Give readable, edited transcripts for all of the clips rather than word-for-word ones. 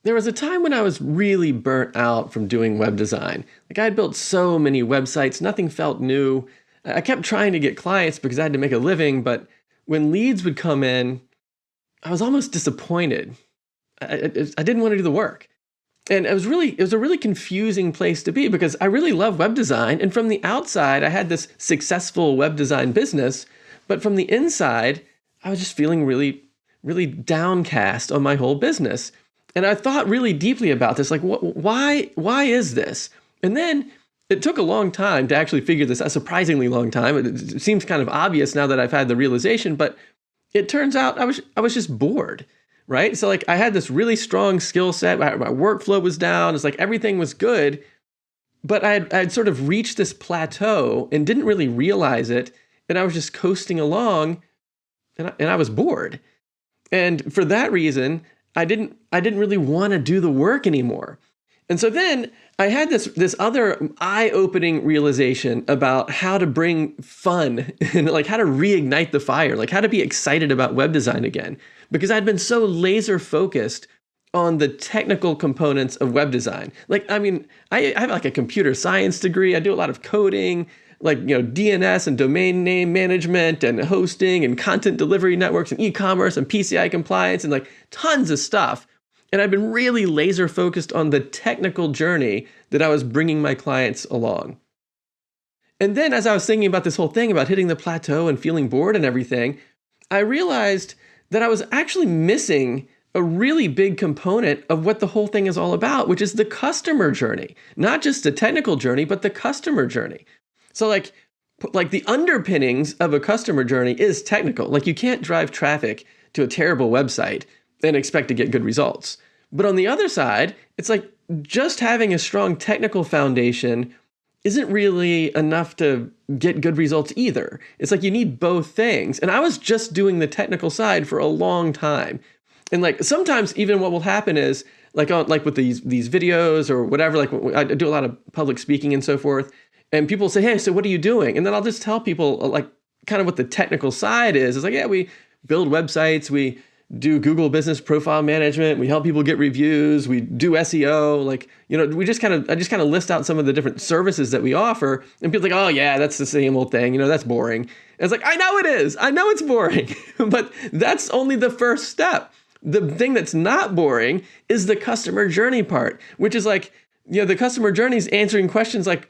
There was a time when I was really burnt out from doing web design. Like I had built so many websites, nothing felt new. I kept trying to get clients because I had to make a living, but when leads would come in, I was almost disappointed. I didn't want to do the work. And it was a really confusing place to be because I really love web design. And from the outside, I had this successful web design business, but from the inside, I was just feeling really downcast on my whole business. And I thought really deeply about this, like, why is this? And then it took a long time to actually figure this out, a surprisingly long time. It seems kind of obvious now that I've had the realization, but it turns out I was just bored, right? So like I had this really strong skill set, my workflow was down, it's like everything was good, but I'd sort of reached this plateau and didn't really realize it, and I was just coasting along, and I was bored. And for that reason, I didn't really want to do the work anymore. And so then I had this other eye-opening realization about how to bring fun and like how to reignite the fire, like how to be excited about web design again. Because I'd been so laser focused on the technical components of web design. Like, I mean, I have like a computer science degree. I do a lot of coding, like, DNS and domain name management and hosting and content delivery networks and e-commerce and PCI compliance and like tons of stuff. And I've been really laser focused on the technical journey that I was bringing my clients along. And then as I was thinking about this whole thing about hitting the plateau and feeling bored and everything, I realized that I was actually missing a really big component of what the whole thing is all about, which is the customer journey. Not just the technical journey, but the customer journey. So like the underpinnings of a customer journey is technical. Like you can't drive traffic to a terrible website and expect to get good results. But on the other side, it's like just having a strong technical foundation isn't really enough to get good results either. It's like you need both things. And I was just doing the technical side for a long time. And like sometimes even what will happen is like with these videos or whatever, like I do a lot of public speaking and so forth. And people say, hey, so what are you doing? And then I'll just tell people like kind of what the technical side is. It's like, yeah, we build websites, we do Google Business Profile Management, we help people get reviews, we do SEO, like, I just kind of list out some of the different services that we offer, and people are like, oh yeah, that's the same old thing, that's boring. And it's like, I know it is, I know it's boring, but that's only the first step. The thing that's not boring is the customer journey part, which is like, the customer journey is answering questions like,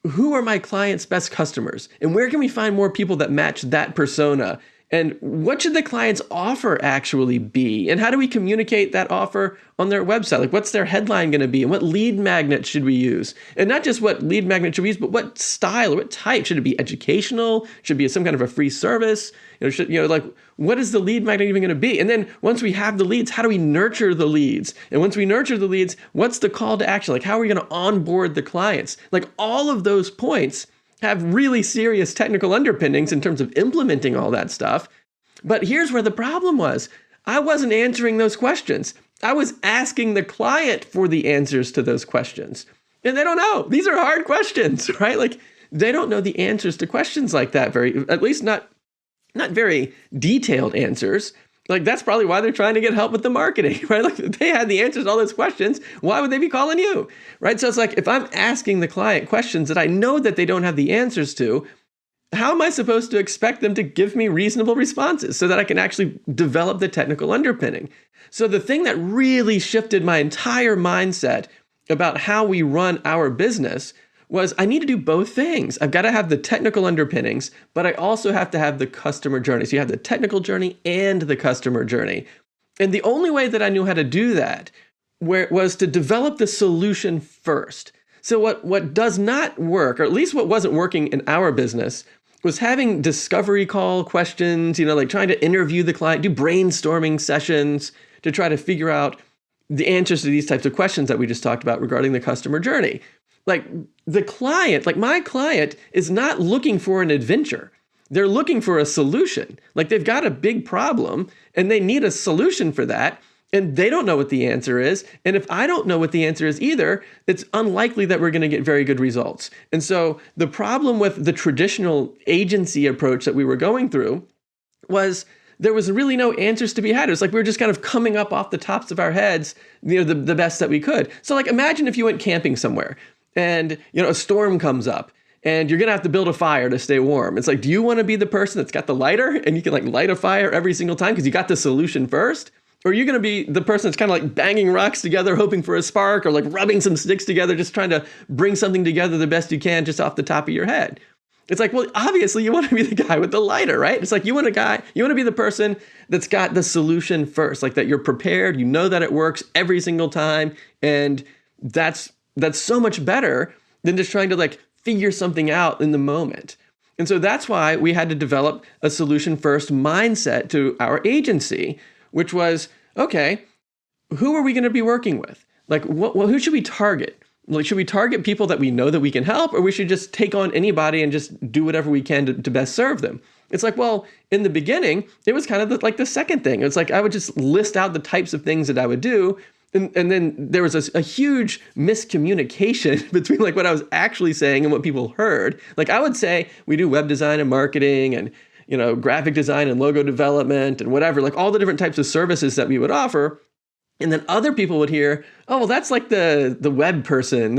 who are my clients' best customers? And where can we find more people that match that persona? And what should the client's offer actually be? And how do we communicate that offer on their website? Like what's their headline going to be? And what lead magnet should we use? And not just what lead magnet should we use, but what style or what type? Should it be educational? Should it be some kind of a free service? Like what is the lead magnet even going to be? And then once we have the leads, how do we nurture the leads? And once we nurture the leads, what's the call to action? Like how are we going to onboard the clients? Like all of those points have really serious technical underpinnings in terms of implementing all that stuff. But here's where the problem was. I wasn't answering those questions. I was asking the client for the answers to those questions. And they don't know. These are hard questions, right? Like they don't know the answers to questions like that at least not very detailed answers. Like that's probably why they're trying to get help with the marketing, right? Like if they had the answers to all those questions, why would they be calling you, right? So it's like if I'm asking the client questions that I know that they don't have the answers to, how am I supposed to expect them to give me reasonable responses so that I can actually develop the technical underpinning? So the thing that really shifted my entire mindset about how we run our business was I need to do both things. I've got to have the technical underpinnings, but I also have to have the customer journey. So you have the technical journey and the customer journey. And the only way that I knew how to do that was to develop the solution first. So what does not work, or at least what wasn't working in our business, was having discovery call questions, like trying to interview the client, do brainstorming sessions to try to figure out the answers to these types of questions that we just talked about regarding the customer journey. Like the client, like my client is not looking for an adventure. They're looking for a solution. Like they've got a big problem and they need a solution for that. And they don't know what the answer is. And if I don't know what the answer is either, it's unlikely that we're going to get very good results. And so the problem with the traditional agency approach that we were going through was there was really no answers to be had. It was like we were just kind of coming up off the tops of our heads, the best that we could. So like imagine if you went camping somewhere and a storm comes up and you're gonna have to build a fire to stay warm. It's like, do you want to be the person that's got the lighter and you can like light a fire every single time because you got the solution first? Or are you going to be the person that's kind of like banging rocks together, hoping for a spark, or like rubbing some sticks together, just trying to bring something together the best you can just off the top of your head? It's like, well, obviously you want to be the guy with the lighter, right? It's like you want to be the person that's got the solution first, like that you're prepared, you know that it works every single time. And that's so much better than just trying to like figure something out in the moment. And so that's why we had to develop a solution first mindset to our agency, which was, okay, who are we going to be working with? Like, who should we target? Like, should we target people that we know that we can help, or we should just take on anybody and just do whatever we can to best serve them? It's like, well, in the beginning, it was kind of like the second thing. It's like I would just list out the types of things that I would do, and then there was a huge miscommunication between like what I was actually saying and what people heard. Like I would say we do web design and marketing and graphic design and logo development and whatever, like all the different types of services that we would offer. And then other people would hear, oh, well, that's like the web person.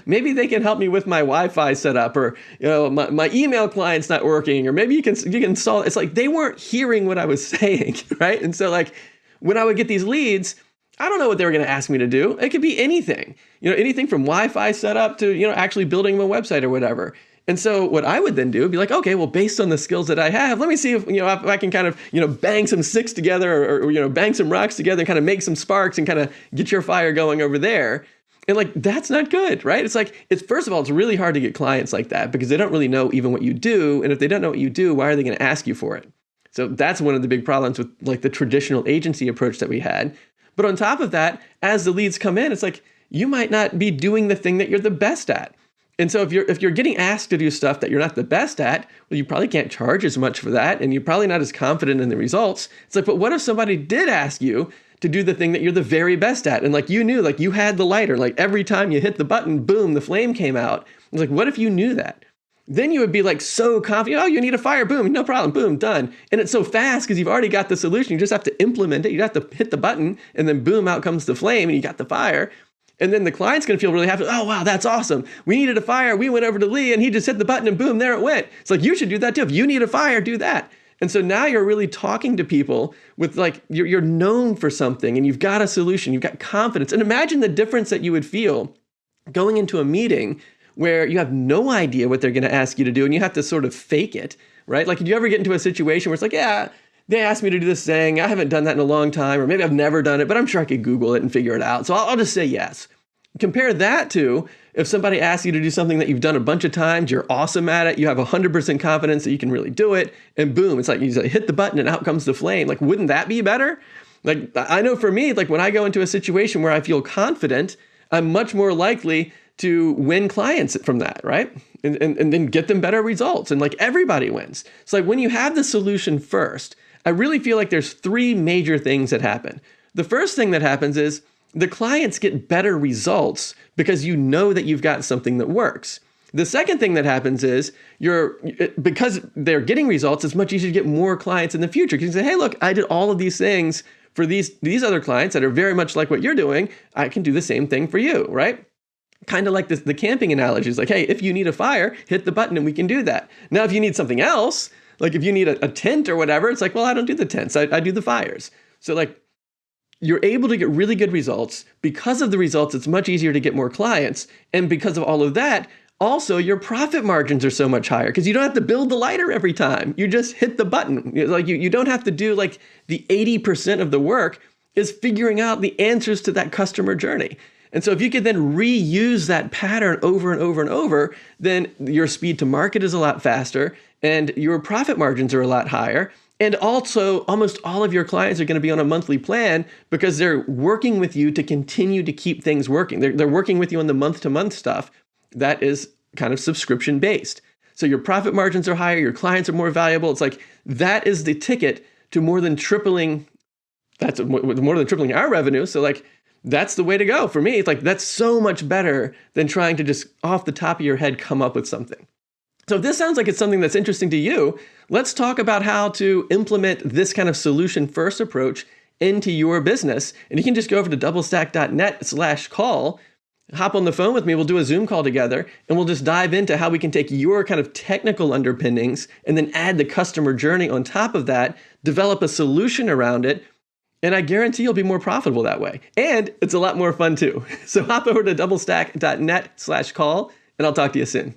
Maybe they can help me with my Wi-Fi setup, or my email client's not working, or maybe you can solve. It's like they weren't hearing what I was saying, right? And so like when I would get these leads, I don't know what they were going to ask me to do. It could be anything, anything from Wi-Fi setup to actually building a website or whatever. And so what I would then do would be like, okay, well, based on the skills that I have, let me see if I can kind of bang some sticks together, or bang some rocks together and kind of make some sparks and kind of get your fire going over there. And like, that's not good, right? It's like, first of all, it's really hard to get clients like that because they don't really know even what you do. And if they don't know what you do, why are they going to ask you for it? So that's one of the big problems with like the traditional agency approach that we had. But on top of that, as the leads come in, it's like, you might not be doing the thing that you're the best at. And so if you're getting asked to do stuff that you're not the best at, well, you probably can't charge as much for that, and you're probably not as confident in the results. It's like, but what if somebody did ask you to do the thing that you're the very best at, and like you knew, like you had the lighter, like every time you hit the button, boom, the flame came out. It's like, what if you knew that? Then you would be like so confident, oh, you need a fire, boom, no problem, boom, done. And it's so fast because you've already got the solution. You just have to implement it. You have to hit the button, and then boom, out comes the flame, and you got the fire. And then the client's going to feel really happy. Oh, wow, that's awesome. We needed a fire. We went over to Lee and he just hit the button and boom, there it went. It's like, you should do that too. If you need a fire, do that. And so now you're really talking to people with like, you're known for something and you've got a solution, you've got confidence. And imagine the difference that you would feel going into a meeting where you have no idea what they're going to ask you to do and you have to sort of fake it, right? Like, did you ever get into a situation where it's like, yeah, they asked me to do this thing. I haven't done that in a long time, or maybe I've never done it, but I'm sure I could Google it and figure it out. So I'll just say yes. Compare that to if somebody asks you to do something that you've done a bunch of times, you're awesome at it, you have 100% confidence that you can really do it, and boom, it's like you just hit the button and out comes the flame. Like, wouldn't that be better? Like, I know for me, like when I go into a situation where I feel confident, I'm much more likely to win clients from that, right? And then get them better results, and like everybody wins. So like when you have the solution first, I really feel like there's three major things that happen. The first thing that happens is the clients get better results because you know that you've got something that works. The second thing that happens is because they're getting results, it's much easier to get more clients in the future. Because you say, hey, look, I did all of these things for these other clients that are very much like what you're doing. I can do the same thing for you, right? Kind of like the camping analogy is like, hey, if you need a fire, hit the button and we can do that. Now, if you need something else, like if you need a tent or whatever, it's like, well, I don't do the tents, I do the fires. So like, you're able to get really good results. Because of the results, it's much easier to get more clients. And because of all of that, also your profit margins are so much higher because you don't have to build the lighter every time. You just hit the button. Like you don't have to do like the 80% of the work is figuring out the answers to that customer journey. And so if you could then reuse that pattern over and over and over, then your speed to market is a lot faster and your profit margins are a lot higher. And also, almost all of your clients are going to be on a monthly plan because they're working with you to continue to keep things working. They're working with you on the month-to-month stuff that is kind of subscription-based. So your profit margins are higher, your clients are more valuable. It's like that is the ticket to more than tripling. That's more than tripling our revenue. So like that's the way to go for me. It's like that's so much better than trying to just off the top of your head come up with something. So if this sounds like it's something that's interesting to you, let's talk about how to implement this kind of solution first approach into your business. And you can just go over to doublestack.net/call, hop on the phone with me, we'll do a Zoom call together, and we'll just dive into how we can take your kind of technical underpinnings and then add the customer journey on top of that, develop a solution around it, and I guarantee you'll be more profitable that way. And it's a lot more fun too. So hop over to doublestack.net/call, and I'll talk to you soon.